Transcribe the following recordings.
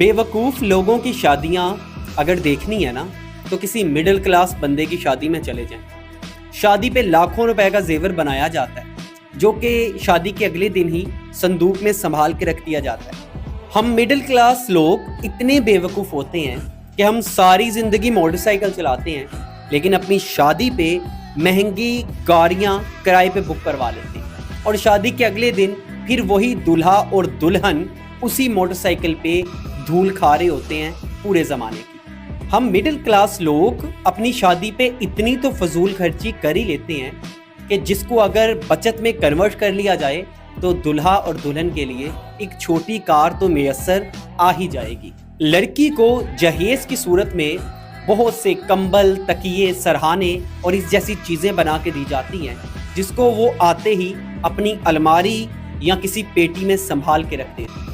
बेवकूफ़ लोगों की शादियाँ अगर देखनी है ना तो किसी मिडिल क्लास बंदे की शादी में चले जाएं। शादी पे लाखों रुपए का जेवर बनाया जाता है जो कि शादी के अगले दिन ही संदूक में संभाल के रख दिया जाता है। हम मिडिल क्लास लोग इतने बेवकूफ़ होते हैं कि हम सारी ज़िंदगी मोटरसाइकिल चलाते हैं लेकिन अपनी शादी पे महंगी गाड़ियाँ किराए पे बुक करवा लेते हैं और शादी के अगले दिन फिर वही दूल्हा और दुल्हन उसी मोटरसाइकिल पे धूल खा रहे होते हैं पूरे ज़माने की। हम मिडिल क्लास लोग अपनी शादी पे इतनी तो फजूल खर्ची कर ही लेते हैं कि जिसको अगर बचत में कन्वर्ट कर लिया जाए तो दुल्हा और दुल्हन के लिए एक छोटी कार तो मैसर आ ही जाएगी। लड़की को जहेज की सूरत में बहुत से कंबल, तकिए, सरहाने और इस जैसी चीज़ें बना के दी जाती हैं जिसको वो आते ही अपनी अलमारी या किसी पेटी में संभाल के रख देते हैं।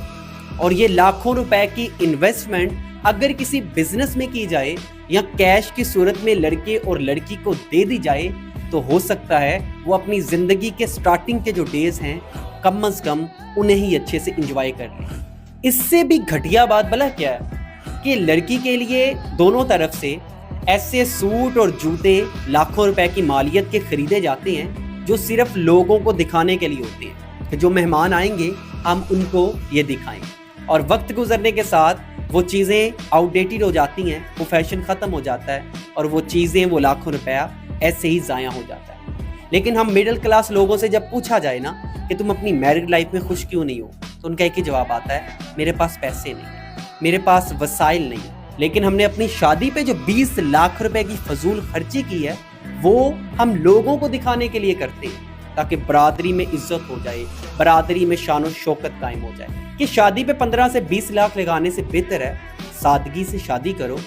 और ये लाखों रुपए की इन्वेस्टमेंट अगर किसी बिजनेस में की जाए या कैश की सूरत में लड़के और लड़की को दे दी जाए तो हो सकता है वो अपनी ज़िंदगी के स्टार्टिंग के जो डेज हैं कम से कम उन्हें ही अच्छे से एंजॉय कर लें। इससे भी घटिया बात भला क्या है कि लड़की के लिए दोनों तरफ से ऐसे सूट और जूते लाखों रुपए की मालियत के खरीदे जाते हैं जो सिर्फ लोगों को दिखाने के लिए होते हैं कि जो मेहमान आएंगे हम उनको ये दिखाएं। और वक्त गुजरने के साथ वो चीज़ें आउटडेटेड हो जाती हैं, वो फैशन ख़त्म हो जाता है और वो चीज़ें, वो लाखों रुपया ऐसे ही ज़ाया हो जाता है। लेकिन हम मिडिल क्लास लोगों से जब पूछा जाए ना कि तुम अपनी मैरिड लाइफ में खुश क्यों नहीं हो तो उनका एक ही जवाब आता है, मेरे पास पैसे नहीं, मेरे पास वसाइल नहीं। लेकिन हमने अपनी शादी पे जो 20 लाख रुपए की फजूल खर्ची की है वो हम लोगों को दिखाने के लिए करते हैं ताकि बरादरी में इज्जत हो जाए, बरादरी में शान और शौकत कायम हो जाए। कि शादी पे 15 से 20 लाख लगाने से बेहतर है सादगी से शादी करो